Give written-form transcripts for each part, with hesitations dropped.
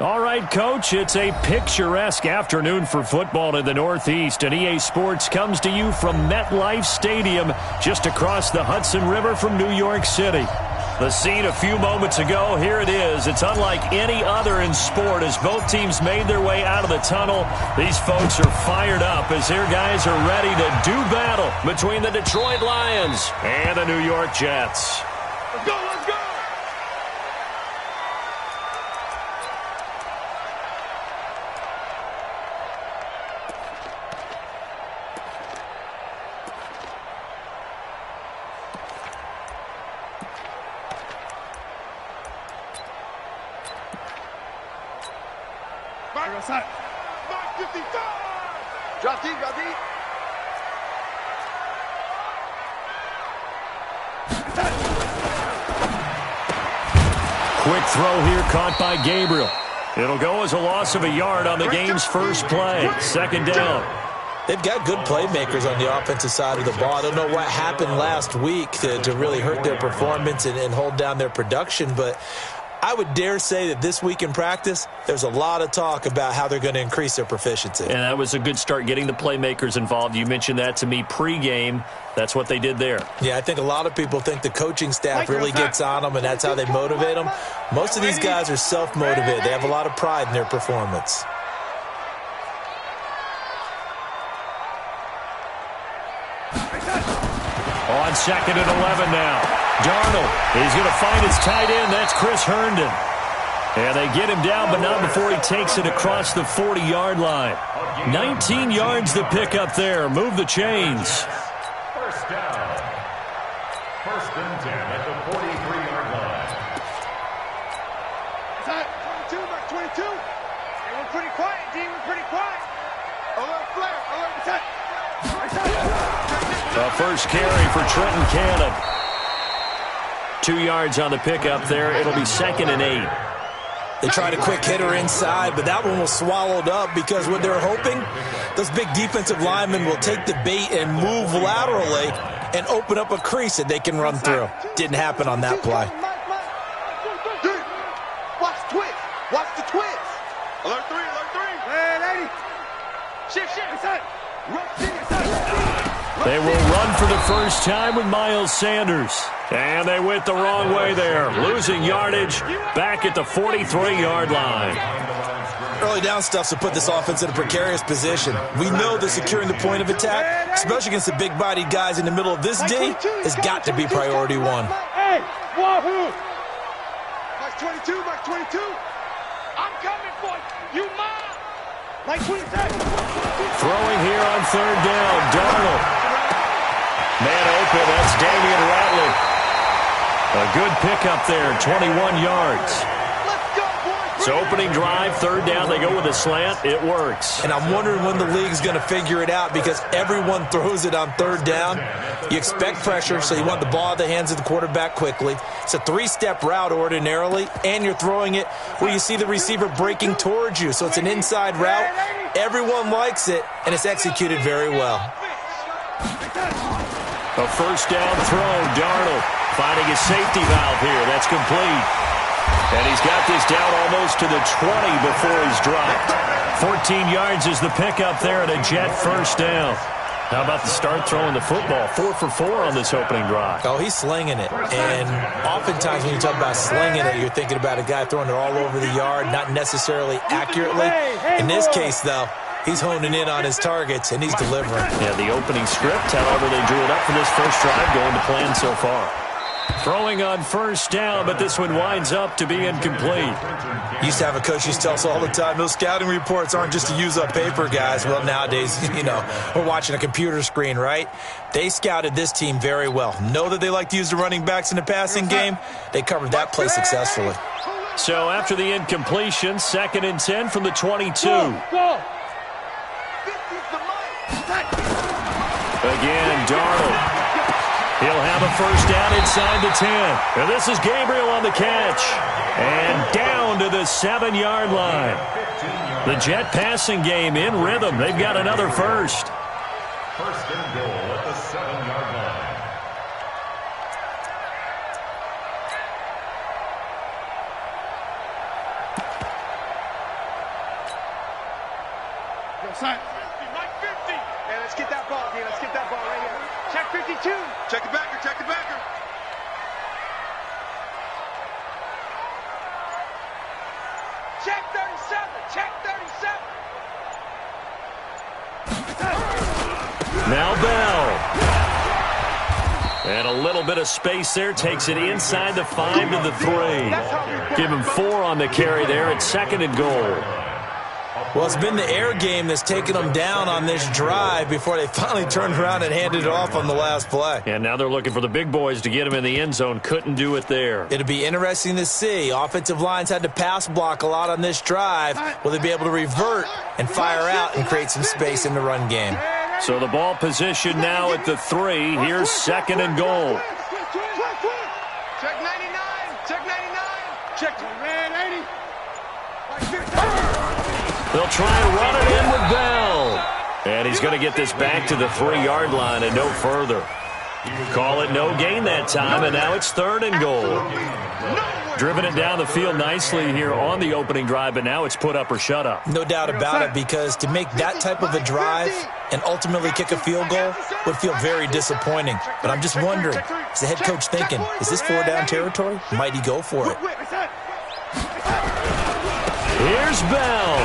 All right, Coach, it's a picturesque afternoon for football in the Northeast, and EA Sports comes to you from MetLife Stadium just across the Hudson River from New York City. The scene a few moments ago, here it is. It's unlike any other in sport as both teams made their way out of the tunnel. These folks are fired up as their guys are ready to do battle between the Detroit Lions and the New York Jets. Let's go, let's go! Mark 55! Drop deep, drop deep. Quick throw here caught by Gabriel. It'll go as a loss of a yard on the game's first play. Second down. They've got good playmakers on the offensive side of the ball. I don't know what happened last week to really hurt their performance and hold down their production, but I would dare say that this week in practice, there's a lot of talk about how they're going to increase their proficiency. And that was a good start getting the playmakers involved. You mentioned that to me pregame. That's what they did there. Yeah, I think a lot of people think the coaching staff really gets on them, and that's how they motivate them. Most of these guys are self-motivated. They have a lot of pride in their performance. On 2nd and 11 now. Darnold, he's going to find his tight end. That's Chris Herndon. And they get him down, but not before he takes it across the 40-yard line. 19 yards to pick up there. Move the chains. First down. First and 10 at the 43-yard line. It's 22, mark 22. Hey, we're pretty quiet, D. We're pretty quiet. Alert flare. Alert. The first carry for Trenton Cannon. 2 yards on the pickup there. It'll be 2nd and 8. They tried a quick hitter inside, but that one was swallowed up because what they're hoping, those big defensive linemen will take the bait and move laterally and open up a crease that they can run through. Didn't happen on that play. Watch the twist. Watch the twist. Alert 3, alert 3. Hey, lady. Shift, inside. They will run for the first time with Miles Sanders. And they went the wrong way there. Losing yardage back at the 43-yard line. Early down stuffs will put this offense in a precarious position. We know that securing the point of attack, especially against the big-bodied guys in the middle of this D, has got to be priority one. Hey, wahoo! Mark 22, mark 22. I'm coming for you. You mine. Like 22. Throwing here on 3rd down. Darnold. Man open. That's Damian Ratley. A good pickup there. 21 yards. So opening drive, 3rd down, they go with a slant. It works. And I'm wondering when the league's going to figure it out because everyone throws it on 3rd down. You expect pressure, so you want the ball in the hands of the quarterback quickly. It's a 3-step route ordinarily, and you're throwing it where you see the receiver breaking towards you. So it's an inside route. Everyone likes it, and it's executed very well. A first down throw. Darnold finding a safety valve here. That's complete. And he's got this down almost to the 20 before he's dropped. 14 yards is the pickup there at a Jet first down. How about the start throwing the football? 4 for 4 on this opening drive. Oh, he's slinging it. And oftentimes when you talk about slinging it, you're thinking about a guy throwing it all over the yard, not necessarily accurately. In this case, though, he's honing in on his targets, and he's delivering. Yeah, the opening script, however, they drew it up for this first drive, going to plan so far. Throwing on first down, but this one winds up to be incomplete. Used to have a coach who used to tell us all the time, those scouting reports aren't just to use up paper, guys. Well, nowadays, we're watching a computer screen, right? They scouted this team very well. Know that they like to use the running backs in the passing game. They covered that play successfully. So after the incompletion, 2nd and 10 from the 22. Again, Darnold. He'll have a first down inside the 10. And this is Gabriel on the catch. And down to the 7-yard line. The Jet passing game in rhythm. They've got another first. First and goal at the 7-yard line. outside. 50, Mike 50. Hey, let's get that ball, D. Let's get that ball right here. Check 52. Check the backer, check the backer. Check 37, check 37. Now Bell. And a little bit of space there. Takes it inside the 5 to the 3. Give him 4 on the carry there. It's 2nd and goal. Well, it's been the air game that's taken them down on this drive before they finally turned around and handed it off on the last play. And now they're looking for the big boys to get him in the end zone. Couldn't do it there. It'll be interesting to see. Offensive lines had to pass block a lot on this drive. Will they be able to revert and fire out and create some space in the run game? So the ball position now at the 3. Here's 2nd and goal. Check 99, check 99. Check red 80. They'll try and run it in with Bell. And he's going to get this back to the 3-yard line and no further. Call it no gain that time, and now it's 3rd and goal. Driven it down the field nicely here on the opening drive, but now it's put up or shut up. No doubt about it, because to make that type of a drive and ultimately kick a field goal would feel very disappointing. But I'm just wondering, is the head coach thinking, is this 4-down territory? Might he go for it? Here's Bell.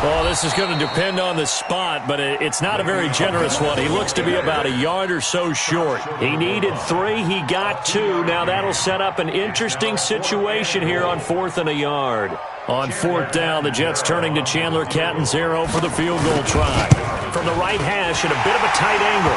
Oh, this is going to depend on the spot, but it's not a very generous one. He looks to be about a yard or so short. He needed 3. He got 2. Now that'll set up an interesting situation here on 4th and a yard. On 4th down, the Jets turning to Chandler Catanzaro for the field goal try. From the right hash at a bit of a tight angle.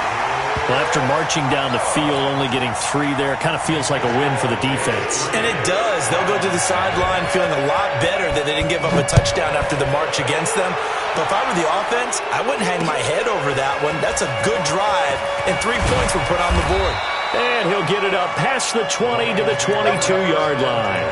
Well, after marching down the field, only getting 3 there, kind of feels like a win for the defense. And it does. They'll go to the sideline feeling a lot better that they didn't give up a touchdown after the march against them. But if I were the offense, I wouldn't hang my head over that one. That's a good drive, and 3 points were put on the board. And he'll get it up past the 20 to the 22-yard line.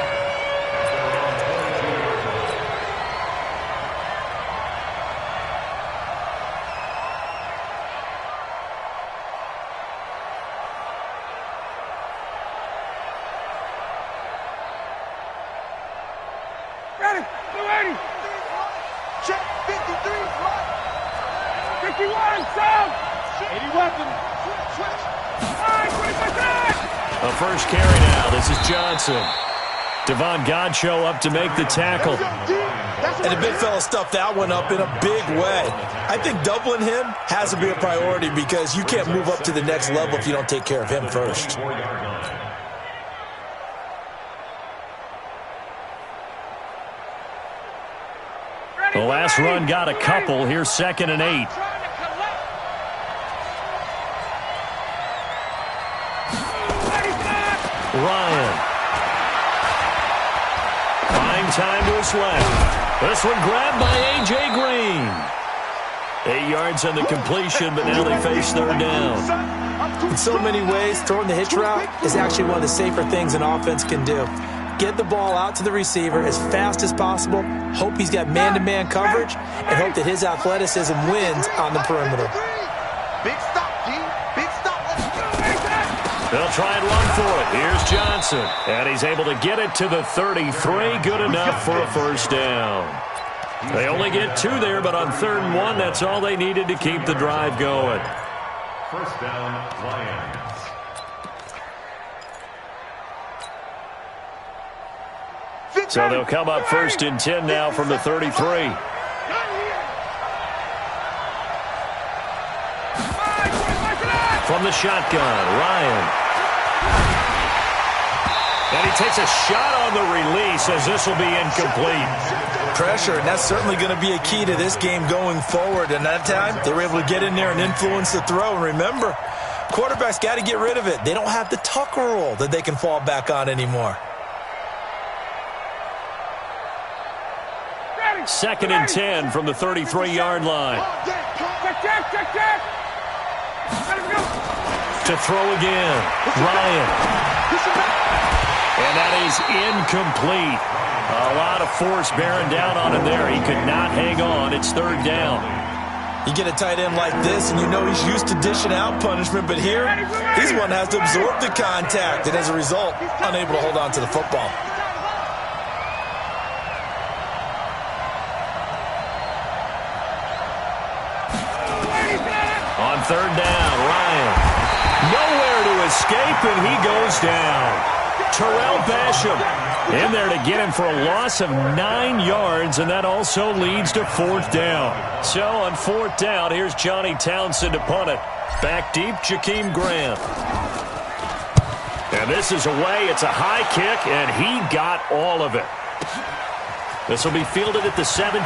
A first carry now. This is Johnson. Devon Godchaux up to make the tackle. And the big fella stuffed that one up in a big way. I think doubling him has to be a priority, because you can't move up to the next level if you don't take care of him first. The last run got a couple. Here's 2nd and 8. Ryan. Buying time to his left. This one grabbed by A.J. Green. 8 yards on the completion, but now they face 3rd down. In so many ways, throwing the hitch route is actually one of the safer things an offense can do. Get the ball out to the receiver as fast as possible, hope he's got man-to-man coverage, and hope that his athleticism wins on the perimeter. Big stop, G. Big stop. They'll try and run for it. Here's Johnson. And he's able to get it to the 33. Good enough for a first down. They only get 2 there, but on 3rd and 1, that's all they needed to keep the drive going. First down, Lions. So they'll come up 1st and 10 now from the 33. From the shotgun, Ryan. And he takes a shot on the release, as this will be incomplete. Pressure, and that's certainly going to be a key to this game going forward. And that time, they were able to get in there and influence the throw. And remember, quarterbacks got to get rid of it. They don't have the Tucker rule that they can fall back on anymore. 2nd and 10 from the 33-yard line. Check. To throw again, Ryan. And that is incomplete. A lot of force bearing down on him there. He could not hang on. It's 3rd down. You get a tight end like this, and you know he's used to dishing out punishment, but here, he's one that has to absorb the contact, and as a result, unable to hold on to the football. third down, Ryan. Nowhere to escape, and he goes down. Terrell Basham in there to get him for a loss of 9 yards, and that also leads to fourth down. So on fourth down, here's Johnny Townsend to punt it. Back deep, Jakeem Graham. And this is away. It's a high kick, and he got all of it. This will be fielded at the 17.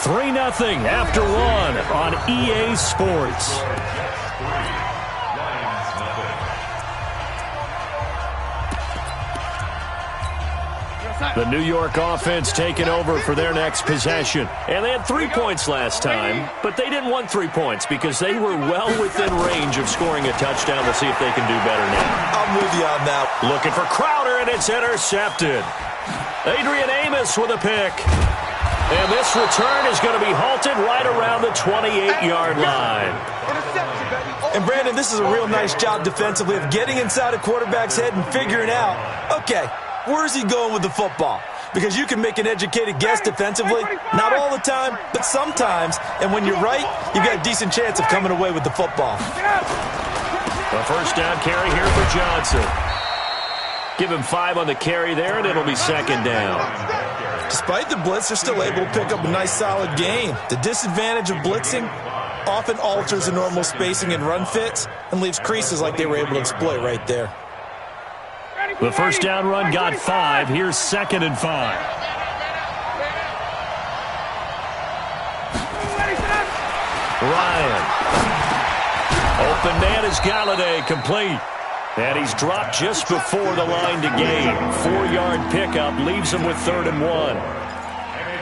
3-0 after one on EA Sports. The New York offense taking over for their next possession. And they had 3 points last time, but they didn't want 3 points because they were well within range of scoring a touchdown. We'll see if they can do better now. I'm with you on that. Looking for Crowder, and it's intercepted. Adrian Amos with a pick. And this return is going to be halted right around the 28-yard line. And, Brandon, this is a real nice job defensively of getting inside a quarterback's head and figuring out, okay, where's he going with the football? Because you can make an educated guess defensively. Not all the time, but sometimes. And when you're right, you've got a decent chance of coming away with the football. A first down carry here for Johnson. Give him 5 on the carry there, and it'll be second down. Despite the blitz, they're still able to pick up a nice, solid gain. The disadvantage of blitzing often alters the normal spacing and run fits and leaves creases like they were able to exploit right there. The first down run got 5. Here's 2nd and 5. Ryan. Open man is Galladay, complete. And he's dropped just before the line to gain. 4-yard pickup leaves him with 3rd and 1.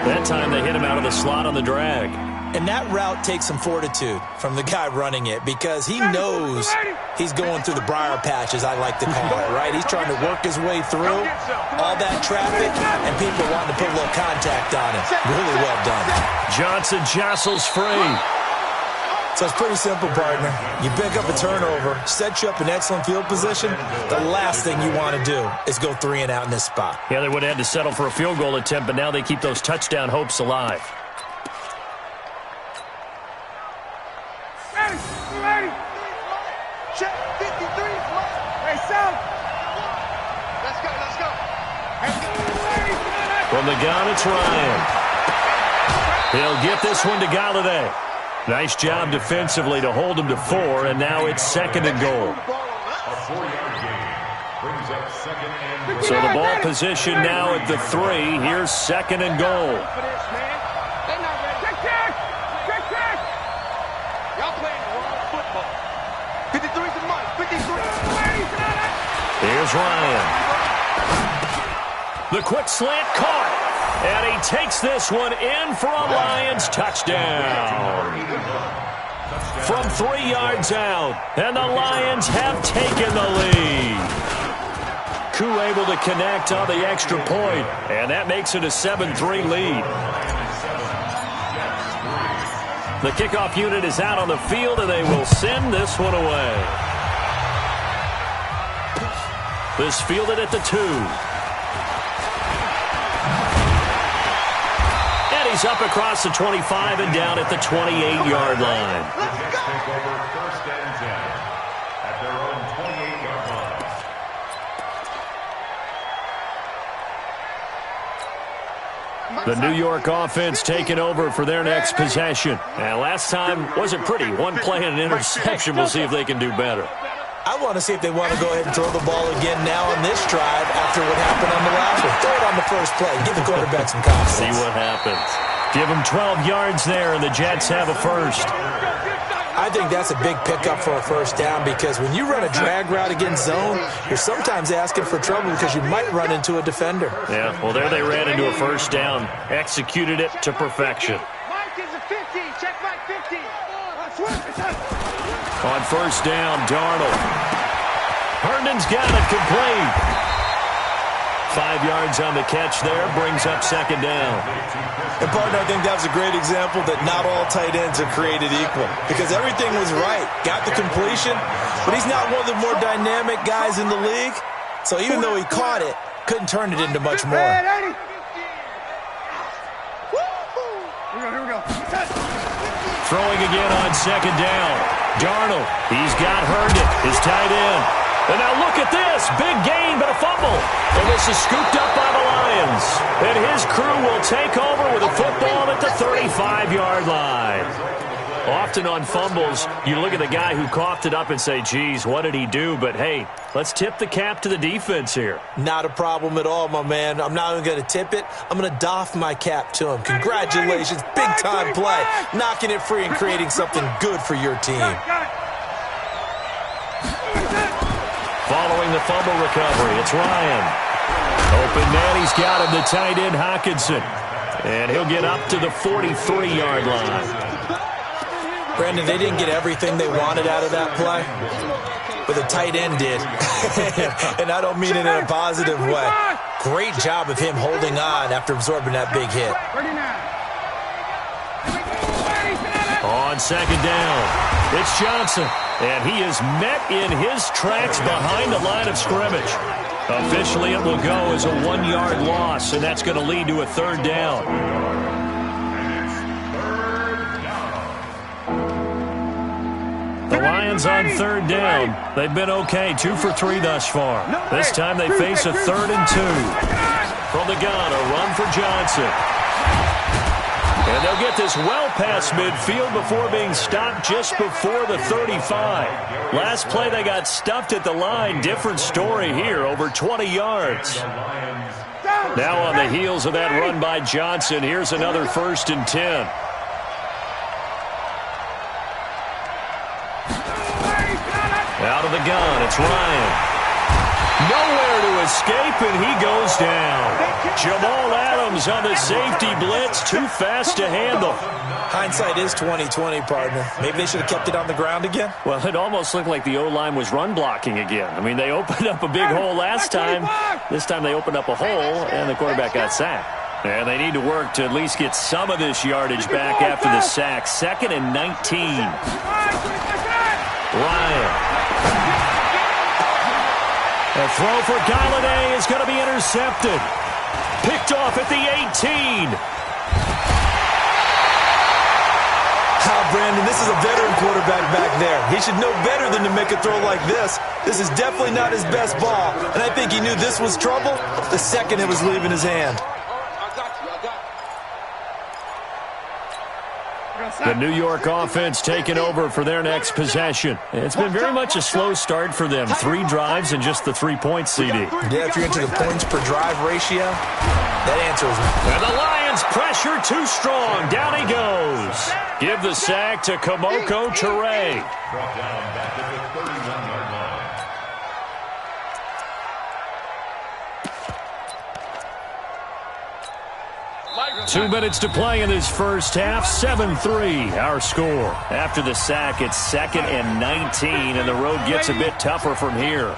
That time they hit him out of the slot on the drag. And that route takes some fortitude from the guy running it because he knows he's going through the briar patch, as I like to call it, right? He's trying to work his way through all that traffic and people wanting to put a little contact on it. Really well done. Johnson jostles free. So it's pretty simple, partner. You pick up a turnover, set you up in excellent field position. The last thing you want to do is go 3 and out in this spot. Yeah, they would have had to settle for a field goal attempt, but now they keep those touchdown hopes alive. Ready. Check 53. Hey, South. Let's go. From the gun, it's Ryan. He'll get this one to Galladay. Nice job defensively to hold him to 4, and now it's 2nd and goal. So the ball position now at the 3. Here's 2nd and goal. Y'all playing the wrong football. 53's the money. 53. Here's Ryan. The quick slant caught. And he takes this one in for a Lions touchdown. From 3 yards out, and the Lions have taken the lead. Koo able to connect on the extra point, and that makes it a 7-3 lead. The kickoff unit is out on the field, and they will send this one away. This fielded at the 2. He's up across the 25 and down at the 28-yard line. First and 10 at their own 28-yard line. The New York offense taking over for their next possession. And last time wasn't pretty. One play and an interception. We'll see if they can do better. I want to see if they want to go ahead and throw the ball again now on this drive after what happened on the last one. Throw it on the first play. Give the quarterback some confidence. See what happens. Give them 12 yards there, and the Jets have a first. I think that's a big pickup for a first down because when you run a drag route against zone, you're sometimes asking for trouble because you might run into a defender. Yeah, well, there they ran into a first down. Executed it to perfection. Mike is a 50. Check Mike 50. On first down, Darnold. Herndon's got it complete. 5 yards on the catch there, brings up 2nd down. And, partner, I think that was a great example that not all tight ends are created equal because everything was right. Got the completion, but he's not one of the more dynamic guys in the league. So even though he caught it, couldn't turn it into much more. throwing again on second down. Darnold, he's got Herndon, his tight end. And now look at this. Big gain, but a fumble. And this is scooped up by the Lions. And his crew will take over with a football at the 35-yard line. Often on fumbles, you look at the guy who coughed it up and say, geez, what did he do? But, hey, let's tip the cap to the defense here. Not a problem at all, my man. I'm not even going to tip it. I'm going to doff my cap to him. Congratulations. Big-time play. Knocking it free and creating something good for your team. Following the fumble recovery, it's Ryan. Open man, he's got him, the tight end, Hockenson. And he'll get up to the 43-yard line. Brandon, they didn't get everything they wanted out of that play, but the tight end did. And I don't mean it in a positive way. Great job of him holding on after absorbing that big hit. On second down, it's Johnson. And he is met in his tracks behind the line of scrimmage. Officially, it will go as a 1-yard loss, and that's going to lead to a third down. The Lions on third down. They've been okay, 2 for 3 thus far. This time they face a 3rd and 2. From the gun, a run for Johnson. And they'll get this well past midfield before being stopped just before the 35. Last play they got stuffed at the line. Different story here, over 20 yards. Now on the heels of that run by Johnson, here's another 1st and 10. Out of the gun, it's Ryan. Nowhere to escape, and he goes down. Jamal Adams on the safety blitz, too fast to handle. Hindsight is 20/20, partner. Maybe they should have kept it on the ground again. Well, it almost looked like the O-line was run blocking again. I mean, they opened up a big hole last time. This time they opened up a hole, and the quarterback got sacked. And they need to work to at least get some of this yardage back after the sack. 2nd and 19. Ryan. A throw for Galladay is going to be intercepted. Picked off at the 18. Brandon, this is a veteran quarterback back there. He should know better than to make a throw like this. This is definitely not his best ball. And I think he knew this was trouble the second it was leaving his hand. The New York offense taking over for their next possession. It's been very much a slow start for them. 3 drives and just the 3-point CD. Yeah, if you're into the points per drive ratio, that answer is... And the Lions pressure too strong. Down he goes. Give the sack to Kamoko Toure. Brought down back at the 31-yard line. 2 minutes to play in this first half. 7-3, our score. After the sack, it's 2nd and 19, and the road gets a bit tougher from here.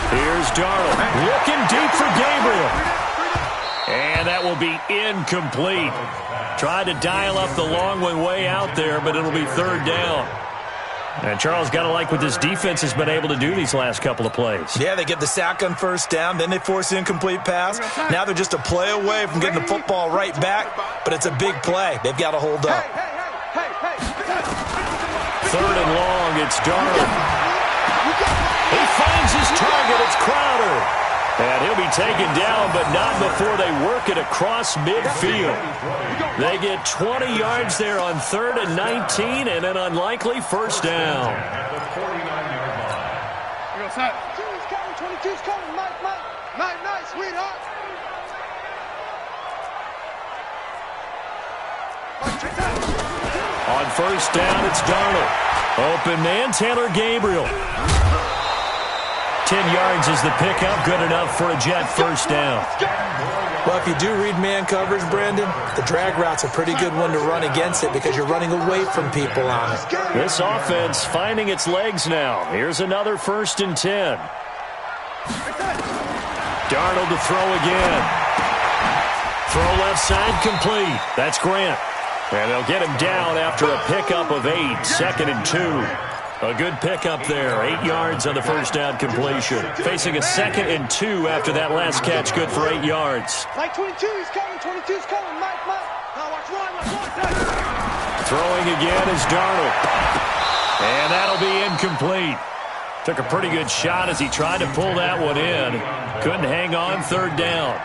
Here's Darnold, looking deep for Gabriel. And that will be incomplete. Tried to dial up the long one way out there, but it'll be 3rd down. And Charles, got to like what this defense has been able to do these last couple of plays. Yeah, they get the sack on 1st down, then they force the incomplete pass. Now they're just a play away from getting the football right back, but it's a big play. They've got to hold up. 3rd and long, it's Darnold. He finds his target, it's Crowder. And he'll be taken down, but not before they work it across midfield. They get 20 yards there on 3rd and 19, and an unlikely 1st down. At the 49-yard line. 22's coming, 22's coming. Mike, sweetheart. On 1st down, it's Darnold. Open man, Taylor Gabriel. 10 yards is the pickup, good enough for a Jet 1st down. Well, if you do read man coverage, Brandon, the drag route's a pretty good one to run against it because you're running away from people on it. This offense finding its legs now. Here's another 1st and 10. Darnold to throw again. Throw left side complete. That's Grant. And they'll get him down after a pickup of 8. 2nd and 2. A good pickup there. 8 yards on the first down completion. Facing a 2nd and 2 after that last catch. Good for 8 yards. Mike 22, he's coming. 22's coming. Mike. Now watch Ron. Throwing again is Darnold. And that'll be incomplete. Took a pretty good shot as he tried to pull that one in. Couldn't hang on 3rd down.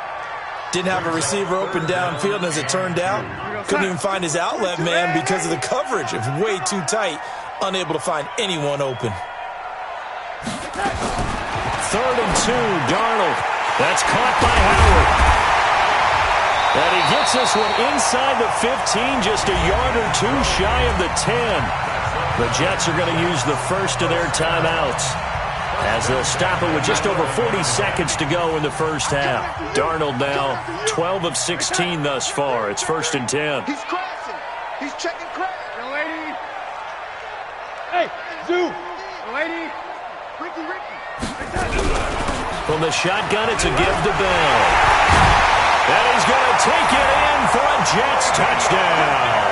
Didn't have a receiver open downfield, and as it turned out, couldn't even find his outlet man because of the coverage. It was way too tight. Unable to find anyone open. 3rd and 2, Darnold. That's caught by Howard. And he gets this one inside the 15, just a yard or 2 shy of the 10. The Jets are going to use the first of their timeouts as they'll stop it with just over 40 seconds to go in the first half. Darnold now 12 of 16 thus far. It's 1st and 10. He's crashing. He's checking crash. Young lady. Hey, Zoo. Young lady. Ricky. From the shotgun, it's a give to Bell. And he's going to take it in for a Jets touchdown.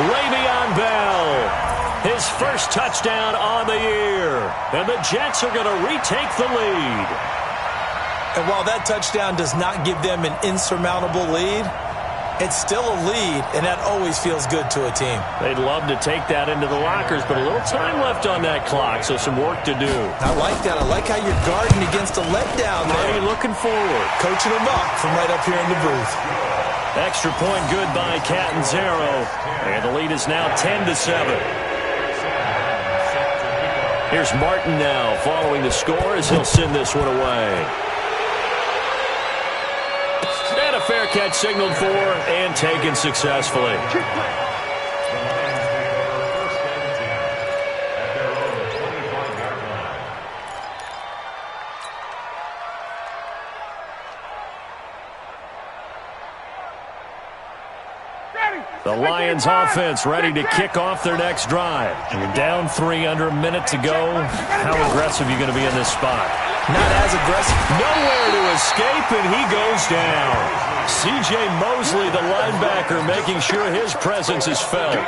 Le'Veon Bell. His first touchdown on the year. And the Jets are going to retake the lead. And while that touchdown does not give them an insurmountable lead, it's still a lead, and that always feels good to a team. They'd love to take that into the lockers, but a little time left on that clock, so some work to do. I like that. I like how you're guarding against a letdown there. Already looking forward. Coaching them up from right up here in the booth. Extra point good by Catanzaro. And the lead is now 10-7. Here's Martin now following the score as he'll send this one away. And a fair catch signaled for and taken successfully. The Lions offense ready to kick off their next drive. You're down 3 under a minute to go. How aggressive are you going to be in this spot? Not as aggressive. Nowhere to escape, and he goes down. C.J. Mosley, the linebacker, making sure his presence is felt.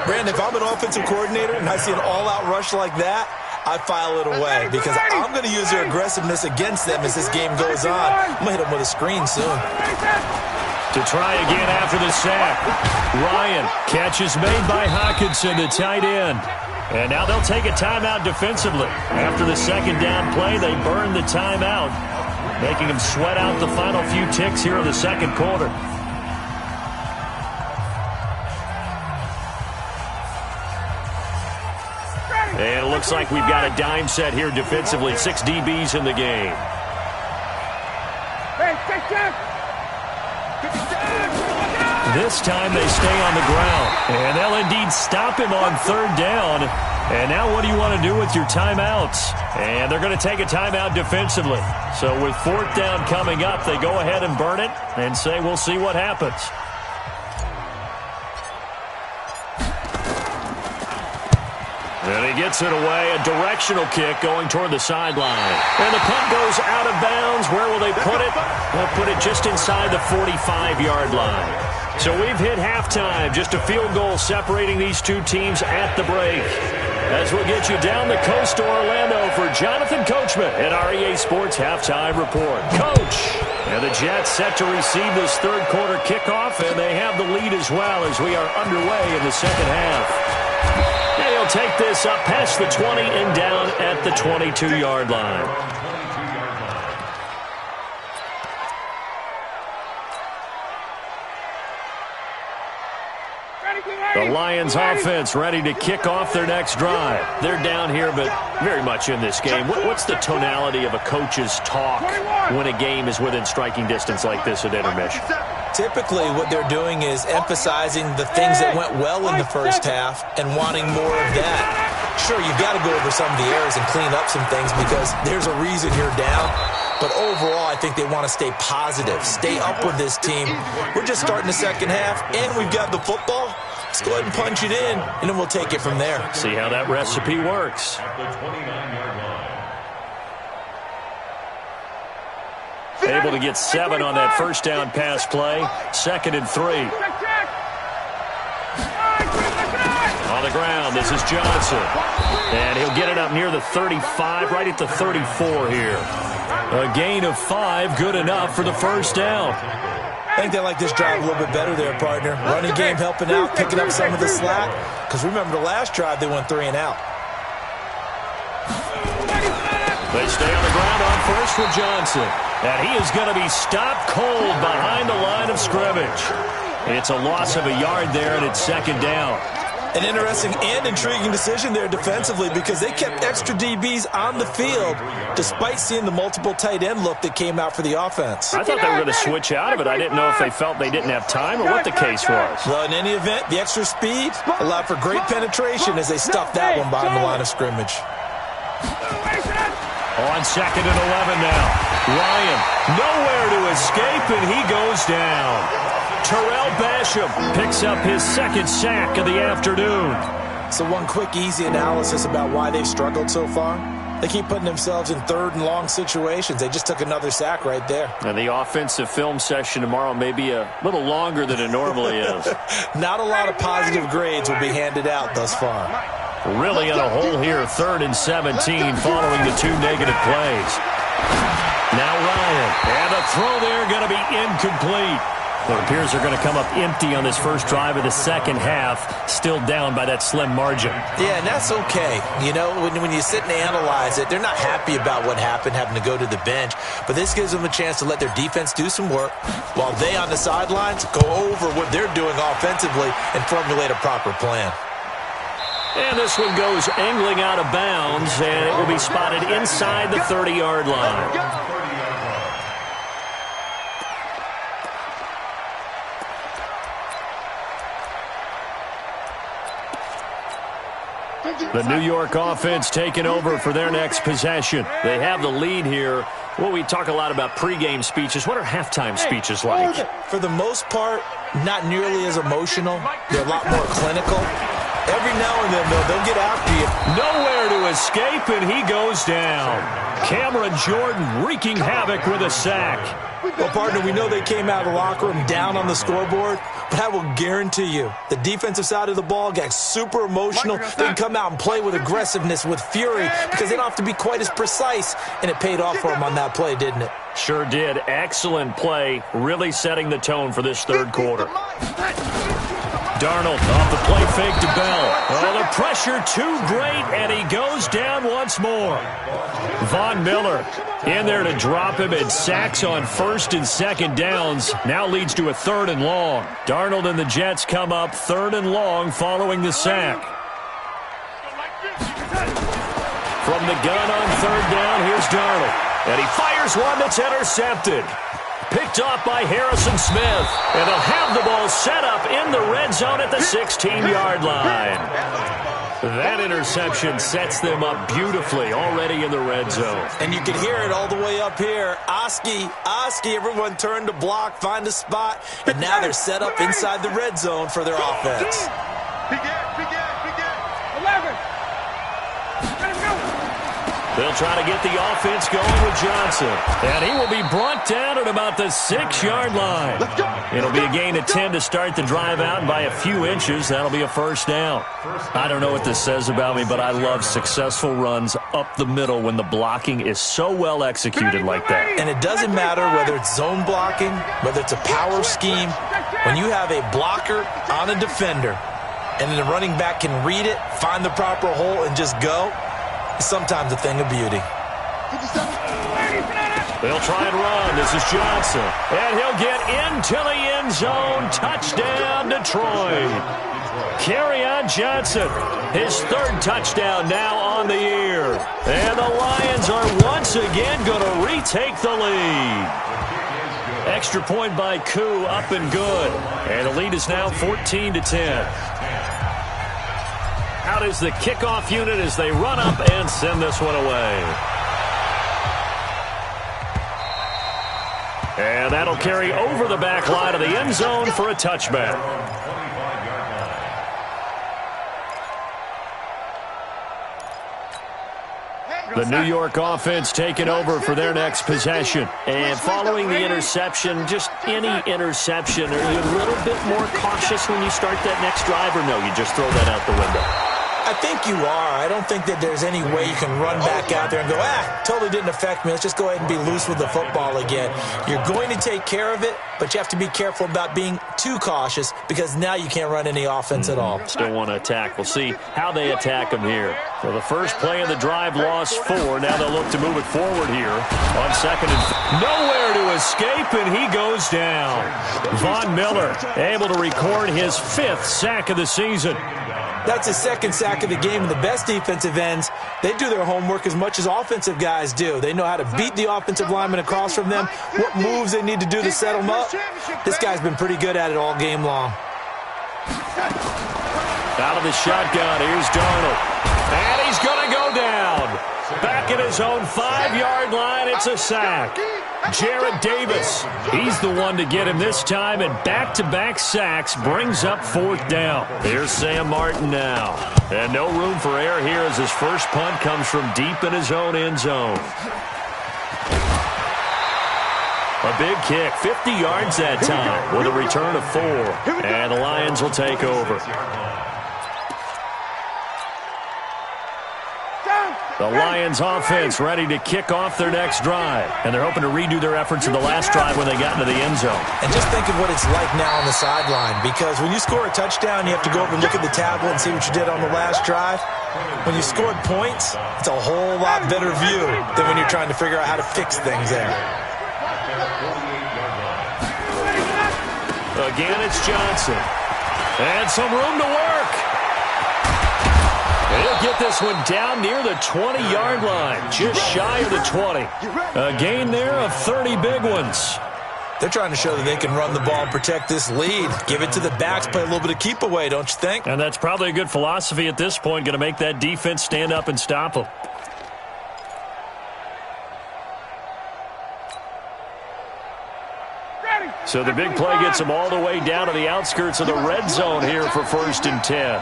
Brandon, if I'm an offensive coordinator and I see an all-out rush like that, I file it away because I'm going to use their aggressiveness against them as this game goes on. I'm going to hit them with a screen soon. To try again after the sack. Ryan, catch is made by Hockenson, the tight end. And now they'll take a timeout defensively. After the second down play, they burn the timeout, making them sweat out the final few ticks here in the second quarter. And it looks like we've got a dime set here defensively. 6 DBs in the game. This time they stay on the ground. And they'll indeed stop him on 3rd down. And now what do you want to do with your timeouts? And they're going to take a timeout defensively. So with 4th down coming up, they go ahead and burn it and say we'll see what happens. And he gets it away, a directional kick going toward the sideline. And the punt goes out of bounds. Where will they put it? They'll put it just inside the 45-yard line. So we've hit halftime, just a field goal separating these two teams at the break. As we'll get you down the coast to Orlando for Jonathan Coachman at our EA Sports Halftime Report. Coach! And the Jets set to receive this third quarter kickoff, and they have the lead as well as we are underway in the second half. And he'll take this up past the 20 and down at the 22-yard line. The Lions offense ready to kick off their next drive. They're down here, but very much in this game. What's the tonality of a coach's talk when a game is within striking distance like this at intermission? Typically, what they're doing is emphasizing the things that went well in the first half and wanting more of that. Sure, you've got to go over some of the errors and clean up some things because there's a reason you're down. But overall, I think they want to stay positive, stay up with this team. We're just starting the second half, and we've got the football. Let's go ahead and punch it in, and then we'll take it from there. See how that recipe works. At the 29-yard line. Able to get 7 on that first down pass play. 2nd and 3. On the ground, this is Johnson. And he'll get it up near the 35, right at the 34 here. A gain of 5, good enough for the first down. I think they like this drive a little bit better there, partner. Running game helping out, picking up some of the slack. Because remember the last drive, they went 3 and out. They stay on the ground on first with Johnson. And he is going to be stopped cold behind the line of scrimmage. It's a loss of a yard there, and it's second down. An interesting and intriguing decision there defensively because they kept extra DBs on the field despite seeing the multiple tight end look that came out for the offense. I thought they were going to switch out of it. I didn't know if they felt they didn't have time or what the case was. Well, in any event, the extra speed allowed for great penetration as they stuffed that one behind the line of scrimmage. On second and 11 now. Ryan, nowhere to escape, and he goes down. Terrell Basham picks up his second sack of the afternoon. So one quick, easy analysis about why they've struggled so far. They keep putting themselves in third and long situations. They just took another sack right there. And the offensive film session tomorrow may be a little longer than it normally is. Not a lot of positive grades will be handed out thus far. Really in a hole here, 3rd and 17 following the 2 negative plays. Now Ryan, and the throw there going to be incomplete. It appears they're going to come up empty on this first drive of the second half, still down by that slim margin. Yeah, and that's okay. You know, when you sit and analyze it, they're not happy about what happened, having to go to the bench. But this gives them a chance to let their defense do some work while they on the sidelines go over what they're doing offensively and formulate a proper plan. And this one goes angling out of bounds, and it will be spotted inside the 30-yard line. The New York offense taking over for their next possession. They have the lead here. Well, we talk a lot about pregame speeches. What are halftime speeches like? For the most part, not nearly as emotional. They're a lot more clinical. Every now and then, though, they'll get after you. Nowhere to escape, and he goes down. Cameron Jordan wreaking havoc with a sack. Well, partner, we know they came out of the locker room down on the scoreboard, but I will guarantee you the defensive side of the ball got super emotional. They can come out and play with aggressiveness, with fury, because they don't have to be quite as precise, and it paid off for them on that play, didn't it? Sure did. Excellent play, really setting the tone for this third quarter. Darnold off the play fake to Bell. Oh, the pressure too great, and he goes down once more. Von Miller in there to drop him, and sacks on 1st and 2nd downs. Now leads to a 3rd and long. Darnold and the Jets come up 3rd and long following the sack. From the gun on 3rd down, here's Darnold. And he fires one that's intercepted. Picked off by Harrison Smith. And they'll have the ball set up in the red zone at the 16-yard line. That interception sets them up beautifully already in the red zone. And you can hear it all the way up here. Oski, everyone turned to block, find a spot, and now they're set up inside the red zone for their offense. Begin. 11. They'll try to get the offense going with Johnson. And he will be brought down at about the 6-yard line. It'll be a gain of 10 to start the drive out, and by a few inches, that'll be a first down. I don't know what this says about me, but I love successful runs up the middle when the blocking is so well executed like that. And it doesn't matter whether it's zone blocking, whether it's a power scheme. When you have a blocker on a defender, and then the running back can read it, find the proper hole, and just go, sometimes a thing of beauty. They'll try and run. This is Johnson. And he'll get into the end zone. Touchdown, Detroit. Kerryon Johnson, his 3rd touchdown now on the year. And the Lions are once again going to retake the lead. Extra point by Koo, up and good. And the lead is now 14-10. Out is the kickoff unit as they run up and send this one away. And that'll carry over the back line of the end zone for a touchback. The New York offense taking over for their next possession. And following the interception, just any interception, are you a little bit more cautious when you start that next drive, or no, you just throw that out the window? I think you are. I don't think that there's any way you can run back out there and go, totally didn't affect me. Let's just go ahead and be loose with the football again. You're going to take care of it, but you have to be careful about being too cautious because now you can't run any offense at all. Still want to attack. We'll see how they attack them here. So the first play of the drive lost 4. Now they'll look to move it forward here on second and nowhere to escape, and he goes down. Von Miller able to record his 5th sack of the season. That's his 2nd sack of the game, and the best defensive ends, they do their homework as much as offensive guys do. They know how to beat the offensive lineman across from them, what moves they need to do to set them up. This guy's been pretty good at it all game long. Out of the shotgun, here's Darnold. And he's going to go down. Back at his own 5-yard line, it's a sack. Jarrett Davis, he's the one to get him this time, and back-to-back sacks brings up 4th down. Here's Sam Martin now. And no room for error here as his first punt comes from deep in his own end zone. A big kick, 50 yards that time with a return of 4. And the Lions will take over. The Lions offense ready to kick off their next drive. And they're hoping to redo their efforts in the last drive when they got into the end zone. And just think of what it's like now on the sideline. Because when you score a touchdown, you have to go over and look at the tablet and see what you did on the last drive. When you scored points, it's a whole lot better view than when you're trying to figure out how to fix things there. Again, it's Johnson. And some room to work. He'll get this one down near the 20-yard line, just shy of the 20. A gain there of 30 big ones. They're trying to show that they can run the ball and protect this lead. Give it to the backs, play a little bit of keep away, don't you think? And that's probably a good philosophy at this point, going to make that defense stand up and stop them. So the big play gets them all the way down to the outskirts of the red zone here for 1st and 10.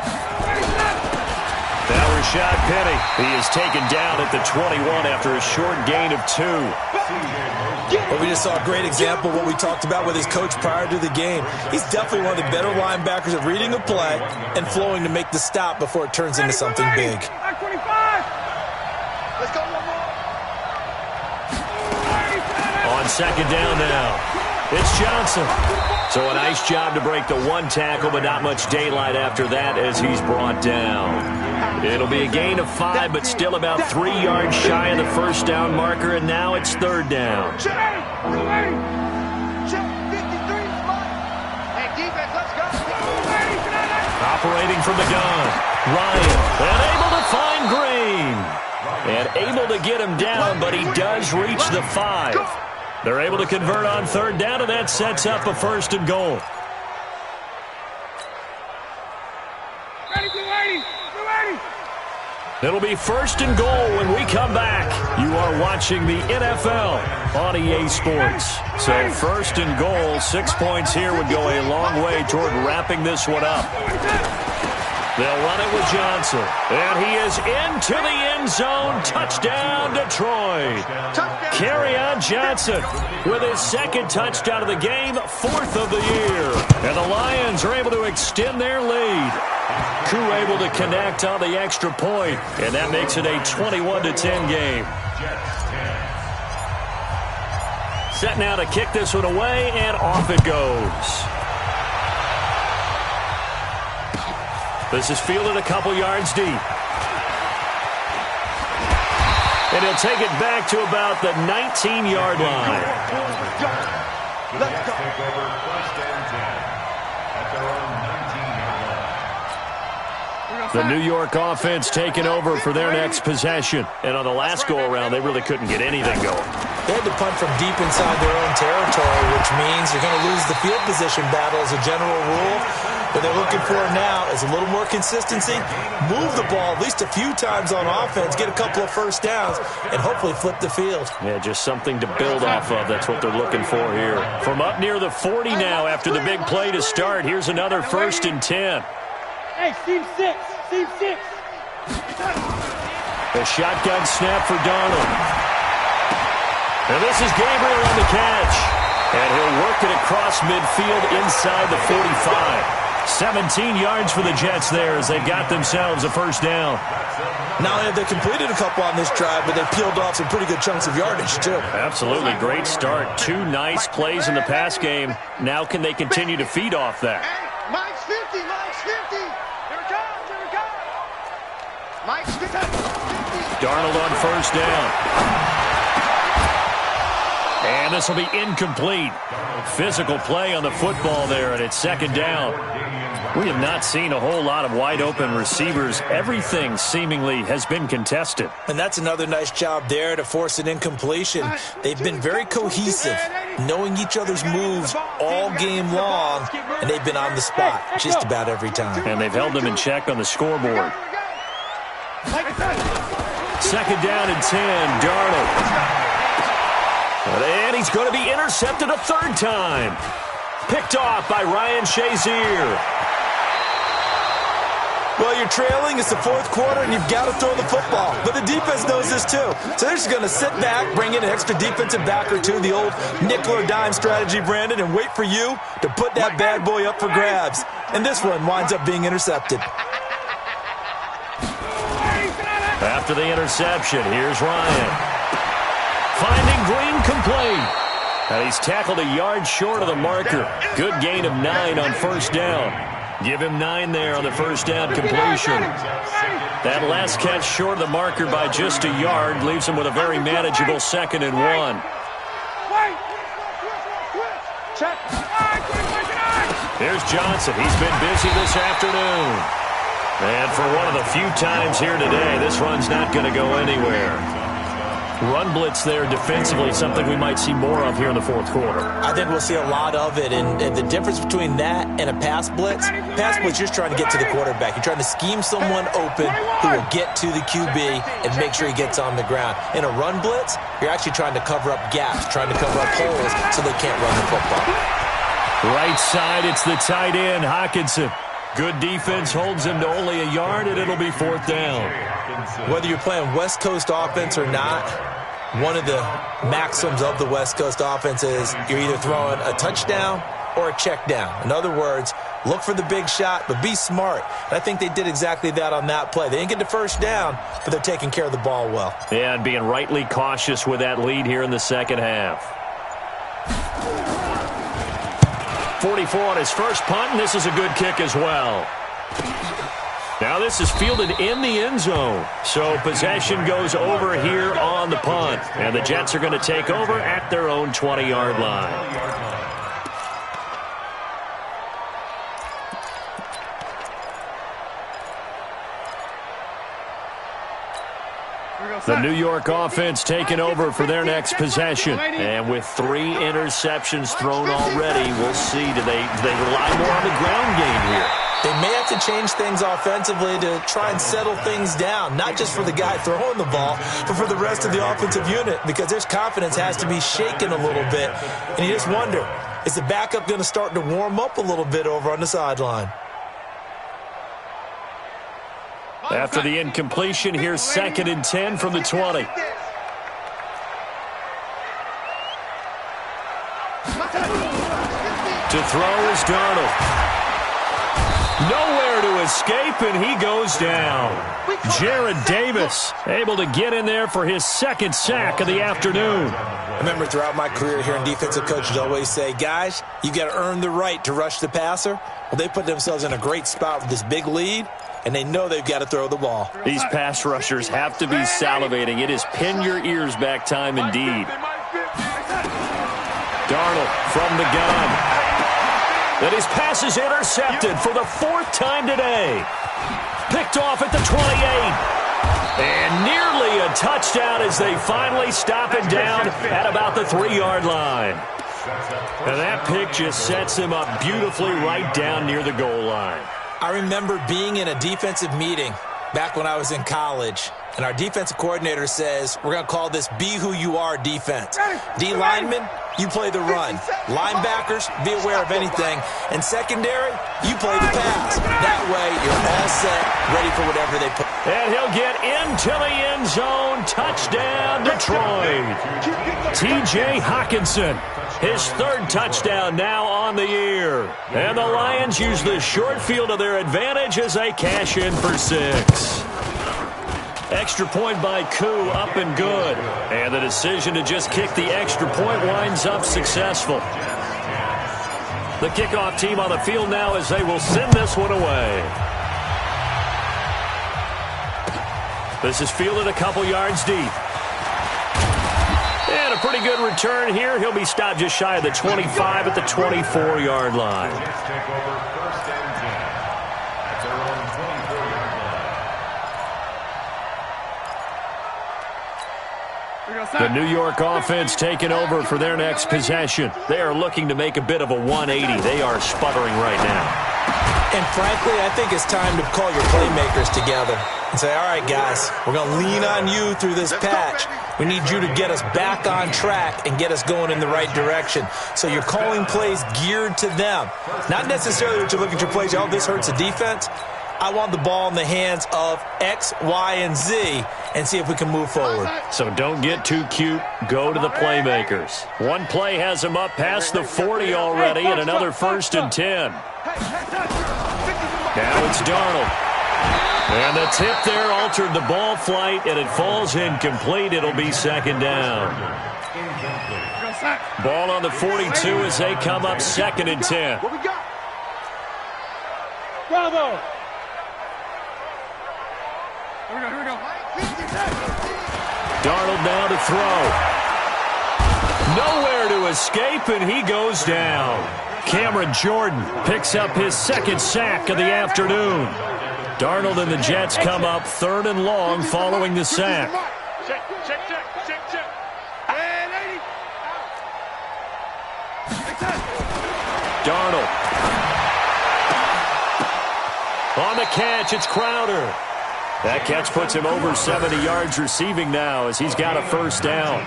Now Rashad Penny, he is taken down at the 21 after a short gain of 2. Well, we just saw a great example of what we talked about with his coach prior to the game. He's definitely one of the better linebackers at reading a play and flowing to make the stop before it turns into something big. Let's go one more. On 2nd down now. It's Johnson. So a nice job to break the 1 tackle, but not much daylight after that as he's brought down. It'll be a gain of 5, but still about 3 yards shy of the 1st down marker, and now it's 3rd down. Operating from the gun, Ryan, and able to find Green. And able to get him down, but he does reach the 5. They're able to convert on 3rd down, and that sets up a 1st and goal. It'll be 1st and goal when we come back. You are watching the NFL on EA Sports. So 1st and goal, 6 points here would go a long way toward wrapping this one up. They'll run it with Johnson. And he is into the end zone. Touchdown, Detroit. Kerryon Johnson with his 2nd touchdown of the game, 4th of the year. And the Lions are able to extend their lead. Koo able to connect on the extra point, and that makes it a 21-10 game. Set now to kick this one away, and off it goes. This is fielded a couple yards deep. And he'll take it back to about the 19-yard line. Let's go. The New York offense taking over for their next possession. And on the last go-around, they really couldn't get anything going. They had to punt from deep inside their own territory, which means you're going to lose the field position battle as a general rule. What they're looking for now is a little more consistency, move the ball at least a few times on offense, get a couple of 1st downs, and hopefully flip the field. Yeah, just something to build off of. That's what they're looking for here. From up near the 40 now after the big play to start, here's another 1st and 10. Hey, Team 6. Team 6. A shotgun snap for Darnold. And this is Gabriel on the catch. And he'll work it across midfield inside the 45. 17 yards for the Jets there as they've got themselves a first down. Not only have they completed a couple on this drive, but they peeled off some pretty good chunks of yardage, too. Absolutely. Great start. 2 nice plays in the pass game. Now can they continue to feed off that? Hey, Mike's 50, Mike's 50. Here it comes, here it comes. Mike's 50. Darnold on first down. And this will be incomplete. Physical play on the football there, and it's second down. We have not seen a whole lot of wide-open receivers. Everything seemingly has been contested. And that's another nice job there to force an incompletion. They've been very cohesive, knowing each other's moves all game long, and they've been on the spot just about every time. And they've held them in check on the scoreboard. Second down and 10, Darnold. And he's going to be intercepted a third time. Picked off by Ryan Shazier. Well, you're trailing. It's the fourth quarter, and you've got to throw the football. But the defense knows this, too. So they're just going to sit back, bring in an extra defensive back or two, the old nickel or dime strategy, Brandon, and wait for you to put that bad boy up for grabs. And this one winds up being intercepted. After the interception, here's Ryan. Finding Green complete. And he's tackled a yard short of the marker. Good gain of 9 on first down. Give him 9 there on the first down completion. That last catch short of the marker by just a yard leaves him with a very manageable 2nd and 1. Here's Johnson. He's been busy this afternoon. And for one of the few times here today, this run's not going to go anywhere. Run blitz there defensively, something we might see more of here in the fourth quarter. I think we'll see a lot of it, and the difference between that and a pass blitz, you're just trying to get to the quarterback. You're trying to scheme someone open who will get to the QB and make sure he gets on the ground. In a run blitz, you're actually trying to cover up gaps, trying to cover up holes so they can't run the football. Right side, it's the tight end, Hockenson. Good defense holds him to only a yard, and it'll be fourth down. Whether you're playing West Coast offense or not, one of the maxims of the West Coast offense is you're either throwing a touchdown or a check down. In other words, look for the big shot, but be smart. And I think they did exactly that on that play. They didn't get the first down, but they're taking care of the ball well. Yeah, and being rightly cautious with that lead here in the second half. 44 on his first punt, and this is a good kick as well. Now this is fielded in the end zone. So possession goes over here on the punt. And the Jets are going to take over at their own 20-yard line. The New York offense taking over for their next possession. And with 3 interceptions thrown already, we'll see. Do they rely more on the ground game here? They may have to change things offensively to try and settle things down, not just for the guy throwing the ball, but for the rest of the offensive unit, because their confidence has to be shaken a little bit. And you just wonder, is the backup going to start to warm up a little bit over on the sideline? After the incompletion, here's 2nd and 10 from the 20. To throw is Darnold. Nowhere to escape, and he goes down. Jared Davis able to get in there for his 2nd sack of the afternoon. I remember throughout my career hearing defensive coaches always say, guys, you got to earn the right to rush the passer. Well, they put themselves in a great spot with this big lead, and they know they've got to throw the ball. These pass rushers have to be salivating. It is pin your ears back time indeed. Darnold from the gun. And his pass is intercepted for the 4th time today. Picked off at the 28. And nearly a touchdown as they finally stop it down at about the 3-yard line. And that pick just sets him up beautifully right down near the goal line. I remember being in a defensive meeting back when I was in college, and our defensive coordinator says, we're going to call this Be Who You Are defense. D linemen, you play the run. Linebackers, be aware of anything. And secondary, you play the pass. That way, you're all set, ready for whatever they put. And he'll get into the end zone. Touchdown, Detroit. T.J. Hockenson, his third touchdown now on the year. And the Lions use the short field to their advantage as they cash in for 6. Extra point by Koo, up and good. And the decision to just kick the extra point winds up successful. The kickoff team on the field now as they will send this one away. This is fielded a couple yards deep. And a pretty good return here. He'll be stopped just shy of the 25 at the 24-yard line. Take over first and 10. That's their own 24-yard line. The New York offense taking over for their next possession. They are looking to make a bit of a 180. They are sputtering right now. And frankly, I think it's time to call your playmakers together and say, all right, guys, we're going to lean on you through this patch. We need you to get us back on track and get us going in the right direction. So you're calling plays geared to them. Not necessarily that you look at your plays, oh, this hurts the defense. I want the ball in the hands of X, Y, and Z and see if we can move forward. So don't get too cute. Go to the playmakers. One play has them up past the 40 already and another 1st and 10. Now it's Darnold. And the tip there altered the ball flight, and it falls incomplete. It'll be 2nd down. Ball on the 42 as they come up 2nd and 10. What we got? Bravo. Here we go. Darnold now to throw. Nowhere to escape, and he goes down. Cameron Jordan picks up his 2nd sack of the afternoon. Darnold and the Jets come up 3rd and long following the sack. Check. Darnold. On the catch, it's Crowder. That catch puts him over 70 yards receiving now as he's got a 1st down.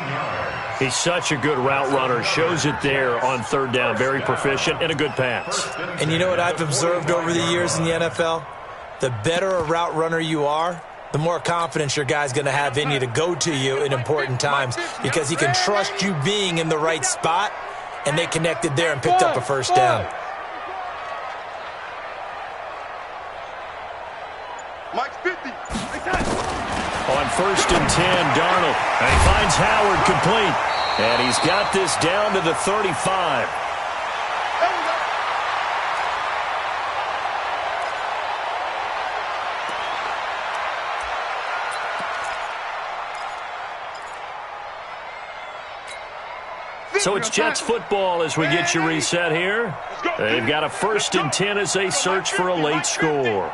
He's such a good route runner. Shows it there on 3rd down. Very proficient and a good pass. And you know what I've observed over the years in the NFL? The better a route runner you are, the more confidence your guy's going to have in you to go to you in important times because he can trust you being in the right spot, and they connected there and picked up a 1st down. Mike's 50. On 1st and 10, Darnold. And he finds Howard complete. And he's got this down to the 35. So it's Jets football as we get you reset here. They've got a 1st and 10 as they search for a late score.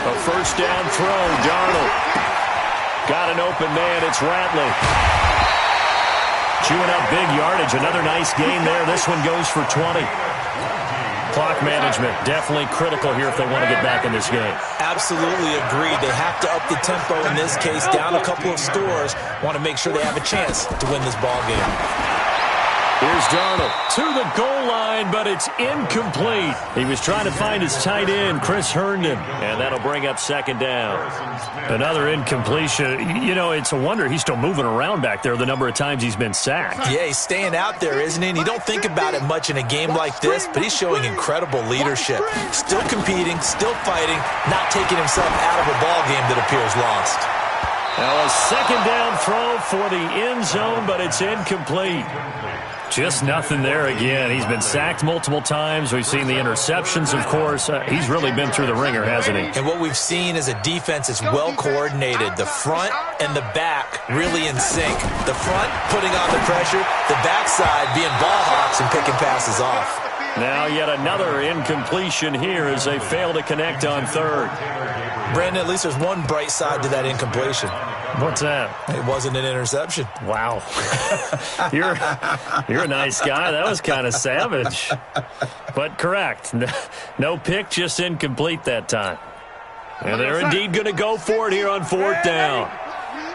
A 1st down throw, Darnold. Got an open man, it's Ratley. Chewing up big yardage, another nice gain there. This one goes for 20. Clock management, definitely critical here if they want to get back in this game. Absolutely agreed. They have to up the tempo in this case, down a couple of scores. Want to make sure they have a chance to win this ball game. Here's Darnold to the goal line, but it's incomplete. He was trying to find his tight end, Chris Herndon, and that'll bring up 2nd down. Another incompletion. You know, it's a wonder he's still moving around back there the number of times he's been sacked. Yeah, he's staying out there, isn't he? And you don't think about it much in a game like this, but he's showing incredible leadership. Still competing, still fighting, not taking himself out of a ball game that appears lost. Now a 2nd down throw for the end zone, but it's incomplete. Just nothing there again. He's been sacked multiple times. We've seen the interceptions, of course. He's really been through the ringer, hasn't he? And what we've seen is a defense that's well coordinated. The front and the back really in sync. The front putting on the pressure, the backside being ball hawks and picking passes off. Now yet another incompletion here as they fail to connect on 3rd. Brandon, at least there's one bright side to that incompletion. What's that? It wasn't an interception. Wow. You're a nice guy. That was kind of savage. But correct. No pick, just incomplete that time. And they're indeed going to go for it here on 4th down.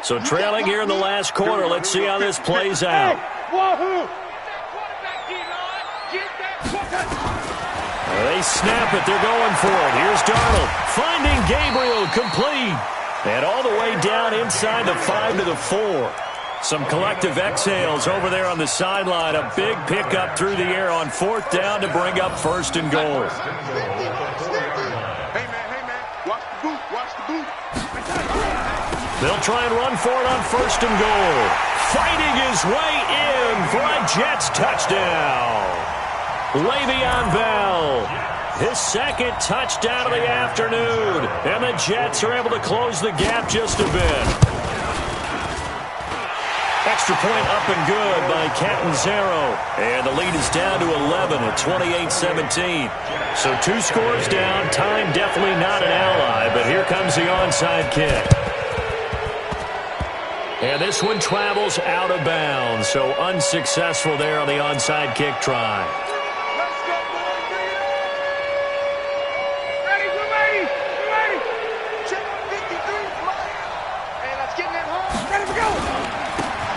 So trailing here in the last quarter. Let's see how this plays out. They snap it. They're going for it. Here's Darnold finding Gabriel, complete. And all the way down inside the 5 to the 4. Some collective exhales over there on the sideline. A big pickup through the air on 4th down to bring up 1st and goal. Hey, man, watch the boot, watch the boot. They'll try and run for it on 1st and goal. Fighting his way in for a Jets touchdown. Le'Veon Bell, his 2nd touchdown of the afternoon. And the Jets are able to close the gap just a bit. Extra point up and good by Catanzaro. And the lead is down to 11 at 28-17. So 2 scores down. Time definitely not an ally, but here comes the onside kick. And this one travels out of bounds, so unsuccessful there on the onside kick try. Let's go, boys. Bring it on. Ready, we're ready. We're ready. Check 53, Mike. Hey, let's get in that hole. Ready, we go.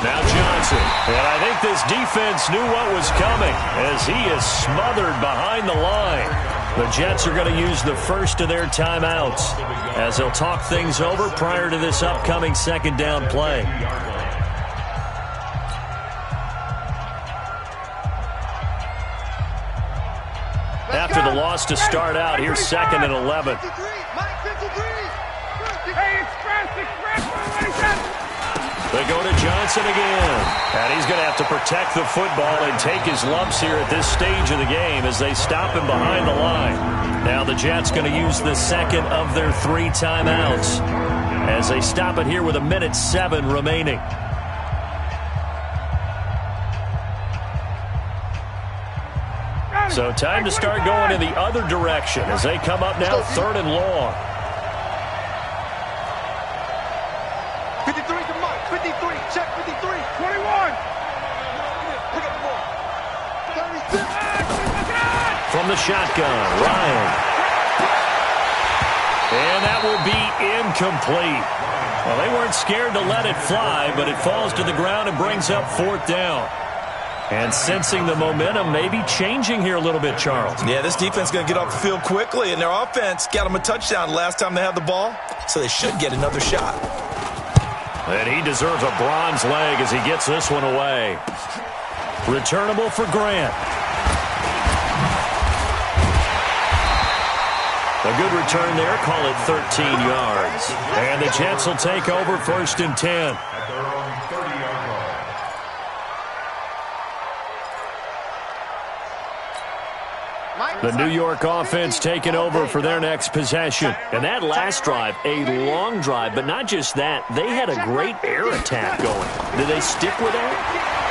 Now Johnson, and I think this defense knew what was coming as he is smothered behind the line. The Jets are going to use the first of their timeouts as they'll talk things over prior to this upcoming 2nd down play. After the loss to start out, here's 2nd and 11. 53, Mike, 53. Hey, express, They go to Johnson again. And he's going to have to protect the football and take his lumps here at this stage of the game as they stop him behind the line. Now the Jets going to use the 2nd of their 3 timeouts as they stop it here with 1:07 remaining. So time to start going in the other direction as they come up now 3rd and long. 53 to Mike, 53, check 53. 21. Pick up the ball. 36. From the shotgun, Ryan. And that will be incomplete. Well, they weren't scared to let it fly, but it falls to the ground and brings up 4th down. And sensing the momentum maybe changing here a little bit, Charles. Yeah, this defense is going to get off the field quickly, and their offense got them a touchdown last time they had the ball, so they should get another shot. And he deserves a bronze leg as he gets this one away. Returnable for Grant. A good return there, call it 13 yards. And the Jets will take over 1st and 10. The New York offense taking over for their next possession. And that last drive, a long drive, but not just that. They had a great air attack going. Did they stick with that?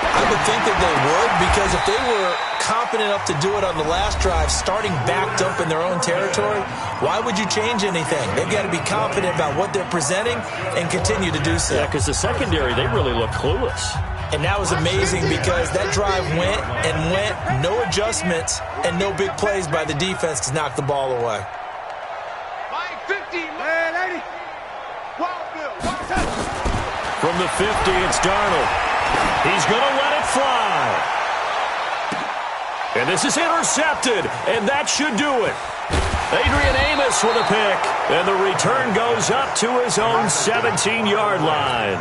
I would think that they would, because if they were confident enough to do it on the last drive, starting backed up in their own territory, why would you change anything? They've got to be confident about what they're presenting and continue to do so. Yeah, because the secondary, they really look clueless. And that was amazing because that drive went and went, no adjustments, and no big plays by the defense to knock the ball away. Mike, 50. Hey, lady. Wild Bill. From the 50, it's Darnold. He's going to let it fly. And this is intercepted, and that should do it. Adrian Amos with a pick, and the return goes up to his own 17-yard line.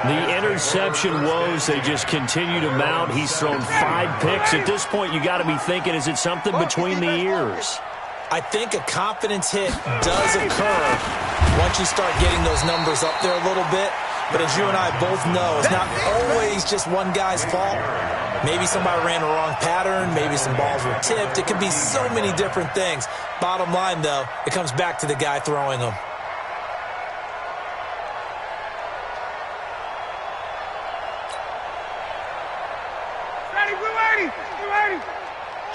The interception woes, they just continue to mount. He's thrown 5 picks. At this point, you got to be thinking, is it something between the ears? I think a confidence hit does occur once you start getting those numbers up there a little bit. But as you and I both know, it's not always just one guy's fault. Maybe somebody ran a wrong pattern. Maybe some balls were tipped. It could be so many different things. Bottom line, though, it comes back to the guy throwing them.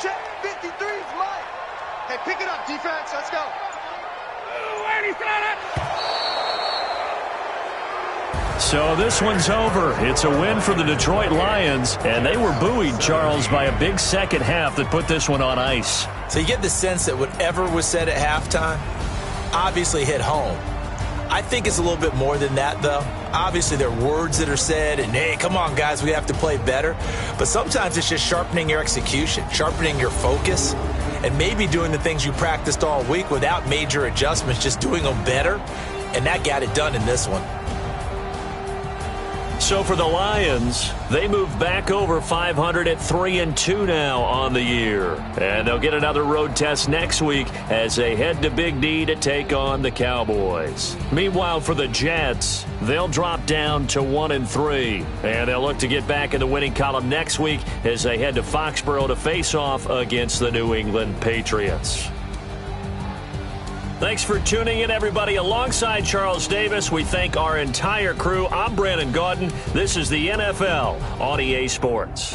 Check 53's Mike. Hey, pick it up, defense. Let's go. So this one's over. It's a win for the Detroit Lions, and they were buoyed, Charles, by a big second half that put this one on ice. So you get the sense that whatever was said at halftime obviously hit home. I think it's a little bit more than that, though. Obviously, there are words that are said, and, hey, come on, guys, we have to play better. But sometimes it's just sharpening your execution, sharpening your focus. and maybe doing the things you practiced all week without major adjustments, just doing them better, and that got it done in this one. So for the Lions, they move back over 500 at 3-2 now on the year. And they'll get another road test next week as they head to Big D to take on the Cowboys. Meanwhile, for the Jets, they'll drop down to 1-3. And they'll look to get back in the winning column next week as they head to Foxborough to face off against the New England Patriots. Thanks for tuning in, everybody. Alongside Charles Davis, we thank our entire crew. I'm Brandon Gaudin. This is the NFL on EA Sports.